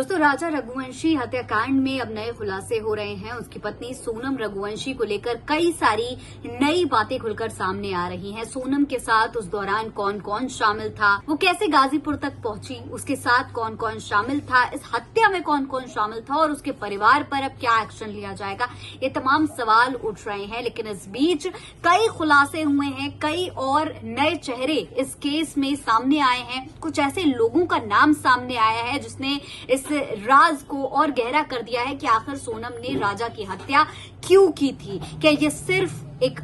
दोस्तों, राजा रघुवंशी हत्याकांड में अब नए खुलासे हो रहे हैं। उसकी पत्नी सोनम रघुवंशी को लेकर कई सारी नई बातें खुलकर सामने आ रही हैं। सोनम के साथ उस दौरान कौन कौन शामिल था, वो कैसे गाजीपुर तक पहुंची, उसके साथ कौन कौन शामिल था, इस हत्या में कौन कौन शामिल था और उसके परिवार पर अब क्या एक्शन लिया जाएगा, ये तमाम सवाल उठ रहे हैं। लेकिन इस बीच कई खुलासे हुए हैं, कई और नए चेहरे इस केस में सामने आए हैं। कुछ ऐसे लोगों का नाम सामने आया है जिसने इस राज को और गहरा कर दिया है कि आखिर सोनम ने राजा की हत्या क्यों की थी। क्या ये सिर्फ एक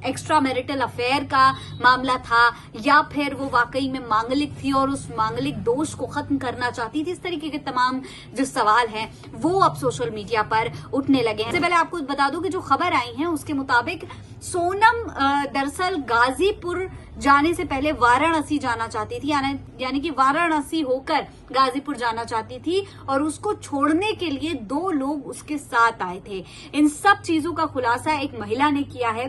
एक्स्ट्रा मैरिटल अफेयर का मामला था या फिर वो वाकई में मांगलिक थी और उस मांगलिक दोष को खत्म करना चाहती थी। इस तरीके के तमाम जो सवाल हैं वो अब सोशल मीडिया पर उठने लगे हैं। इससे पहले आपको बता दूं कि जो खबर आई है उसके मुताबिक सोनम दरअसल गाजीपुर जाने से पहले वाराणसी जाना चाहती थी, यानी कि वाराणसी होकर गाजीपुर जाना चाहती थी और उसको छोड़ने के लिए 2 लोग उसके साथ आए थे। इन सब चीजों का खुलासा एक महिला ने किया है।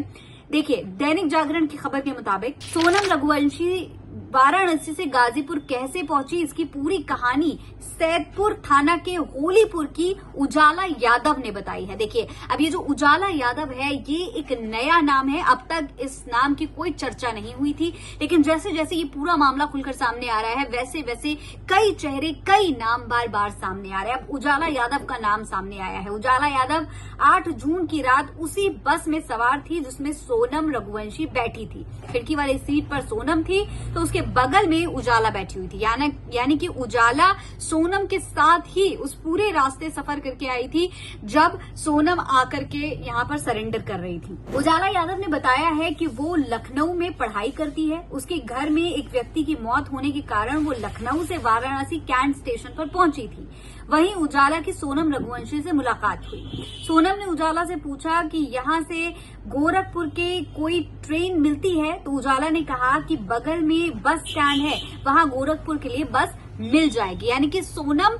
देखिए, दैनिक जागरण की खबर के मुताबिक सोनम रघुवंशी वाराणसी से गाजीपुर कैसे पहुंची, इसकी पूरी कहानी सैदपुर थाना के होलीपुर की उजाला यादव ने बताई है। देखिए, अब ये जो उजाला यादव है ये एक नया नाम है। अब तक इस नाम की कोई चर्चा नहीं हुई थी, लेकिन जैसे जैसे ये पूरा मामला खुलकर सामने आ रहा है वैसे वैसे कई चेहरे, कई नाम बार बार सामने आ रहे हैं। अब उजाला यादव का नाम सामने आया है। उजाला यादव 8 जून की रात उसी बस में सवार थी जिसमें सोनम रघुवंशी बैठी थी। खिड़की वाली सीट पर सोनम थी तो उसके बगल में उजाला बैठी हुई थी, यानी कि उजाला सोनम के साथ ही उस पूरे रास्ते सफर करके आई थी जब सोनम आकर के यहाँ पर सरेंडर कर रही थी। उजाला यादव ने बताया है कि वो लखनऊ में पढ़ाई करती है। उसके घर में एक व्यक्ति की मौत होने के कारण वो लखनऊ से वाराणसी कैंट स्टेशन पर पहुंची थी। वहीं उजाला की सोनम रघुवंशी से मुलाकात हुई। सोनम ने उजाला से पूछा कि यहाँ से गोरखपुर के कोई ट्रेन मिलती है, तो उजाला ने कहा कि बगल में बस स्टैंड है, वहां गोरखपुर के लिए बस मिल जाएगी। यानी कि सोनम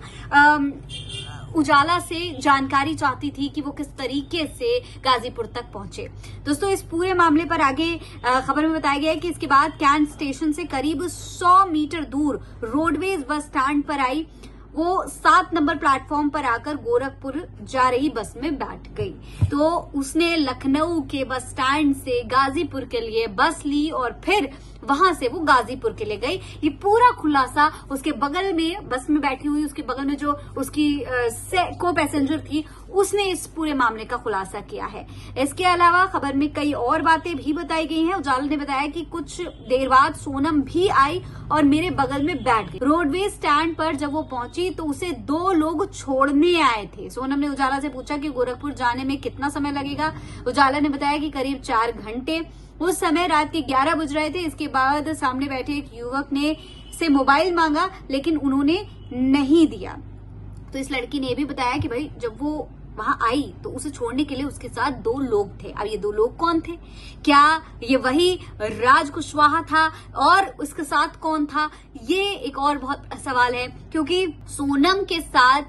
उजाला से जानकारी चाहती थी कि वो किस तरीके से गाजीपुर तक पहुंचे। दोस्तों, इस पूरे मामले पर आगे खबर में बताया गया है कि इसके बाद कैंट स्टेशन से करीब 100 मीटर दूर रोडवेज बस स्टैंड पर आई। वो 7 नंबर प्लेटफॉर्म पर आकर गोरखपुर जा रही बस में बैठ गई। तो उसने लखनऊ के बस स्टैंड से गाजीपुर के लिए बस ली और फिर वहां से वो गाजीपुर के लिए गई। ये पूरा खुलासा उसके बगल में बस में बैठी हुई उसके बगल में जो उसकी को पैसेंजर थी उसने इस पूरे मामले का खुलासा किया है। इसके अलावा खबर में कई और बातें भी बताई गई हैं। उजाला ने बताया कि कुछ देर बाद सोनम भी आई और मेरे बगल में बैठ गई। रोडवेज स्टैंड पर जब वो पहुंची तो उसे 2 लोग छोड़ने आए थे। सोनम ने उजाला से पूछा कि गोरखपुर जाने में कितना समय लगेगा। उजाला ने बताया कि करीब 4 घंटे। उस समय रात के 11 बज रहे थे। इसके बाद सामने बैठे एक युवक ने से मोबाइल मांगा लेकिन उन्होंने नहीं दिया। तो इस लड़की ने यह भी बताया कि भाई जब वो वहां आई तो उसे छोड़ने के लिए उसके साथ 2 लोग थे। अब ये 2 लोग कौन थे? क्या ये वही राज कुशवाहा था और उसके साथ कौन था? ये एक और बहुत सवाल है, क्योंकि सोनम के साथ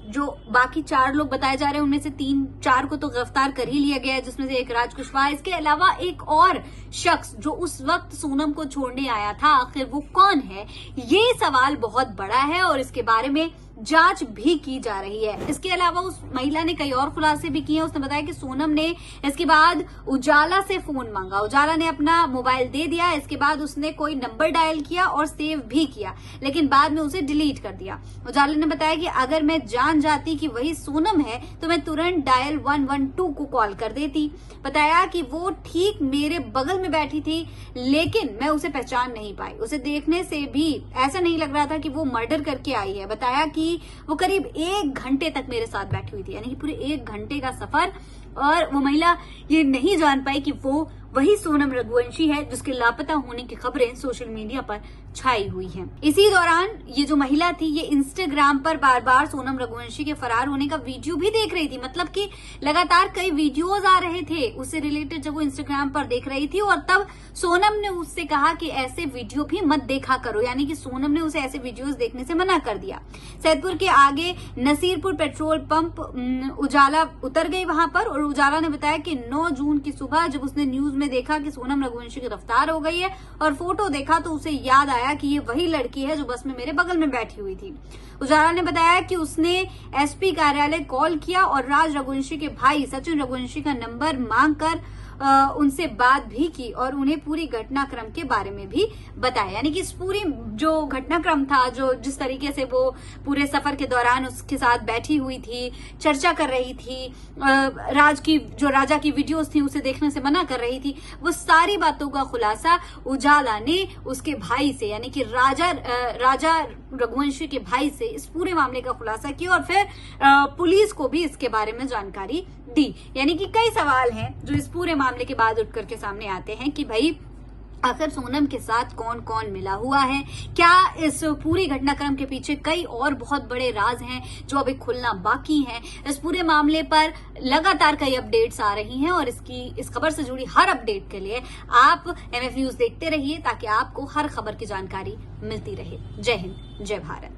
जो बाकी 4 लोग बताए जा रहे हैं उनमें से 3-4 को तो गिरफ्तार कर ही लिया गया है, जिसमें से एक राज कुशवाहा। इसके अलावा एक और शख्स जो उस वक्त सोनम को छोड़ने आया था, आखिर वो कौन है? ये सवाल बहुत बड़ा है और इसके बारे में जांच भी की जा रही है। इसके अलावा उस महिला ने कई और खुलासे भी किए। उसने बताया कि सोनम ने इसके बाद उजाला से फोन मांगा, उजाला ने अपना मोबाइल दे दिया। इसके बाद उसने कोई नंबर डायल किया और सेव भी किया, लेकिन बाद में उसे डिलीट कर दिया। उजाला ने बताया कि अगर मैं जान जाती कि वही सोनम है तो मैं तुरंत डायल 112 को कॉल कर देती। बताया कि वो ठीक मेरे बगल में बैठी थी लेकिन मैं उसे पहचान नहीं पाई। उसे देखने से भी ऐसा नहीं लग रहा था कि वो मर्डर करके आई है। बताया कि वो करीब 1 घंटे तक मेरे साथ बैठी हुई थी, यानी कि पूरे 1 घंटे का सफर, और वो महिला ये नहीं जान पाई कि वो वही सोनम रघुवंशी है जिसके लापता होने की खबरें सोशल मीडिया पर छाई हुई हैं। इसी दौरान ये जो महिला थी ये इंस्टाग्राम पर बार बार सोनम रघुवंशी के फरार होने का वीडियो भी देख रही थी। मतलब कि लगातार कई वीडियोस आ रहे थे उससे रिलेटेड जब वो इंस्टाग्राम पर देख रही थी, और तब सोनम ने उससे कहा कि ऐसे वीडियो भी मत देखा करो, यानी कि सोनम ने उसे ऐसे वीडियोस देखने से मना कर दिया। सैदपुर के आगे नसीरपुर पेट्रोल पंप उजाला उतर गई वहां पर और उजाला ने बताया कि 9 जून की सुबह जब उसने न्यूज में देखा कि सोनम रघुवंशी गिरफ्तार हो गई है और फोटो देखा तो उसे याद आया कि ये वही लड़की है जो बस में मेरे बगल में बैठी हुई थी। उजाला ने बताया कि उसने एसपी कार्यालय कॉल किया और राज रघुवंशी के भाई सचिन रघुवंशी का नंबर मांगकर उनसे बात भी की और उन्हें पूरी घटनाक्रम के बारे में भी बताया। यानी कि इस पूरी जो घटनाक्रम था, जो जिस तरीके से वो पूरे सफर के दौरान उसके साथ बैठी हुई थी, चर्चा कर रही थी, राजा की वीडियोस थी उसे देखने से मना कर रही थी, वो सारी बातों का खुलासा उजाला ने उसके भाई से, यानी कि राजा रघुवंशी के भाई से इस पूरे मामले का खुलासा किया और फिर पुलिस को भी इसके बारे में जानकारी दी। यानी कि कई सवाल हैं जो इस पूरे मामले के बाद उठ करके सामने आते हैं कि भाई आखिर सोनम के साथ कौन कौन मिला हुआ है, क्या इस पूरी घटनाक्रम के पीछे कई और बहुत बड़े राज हैं जो अभी खुलना बाकी हैं। इस पूरे मामले पर लगातार कई अपडेट्स आ रही हैं और इस खबर से जुड़ी हर अपडेट के लिए आप MF न्यूज देखते रहिए ताकि आपको हर खबर की जानकारी मिलती रहे। जय हिंद, जय भारत।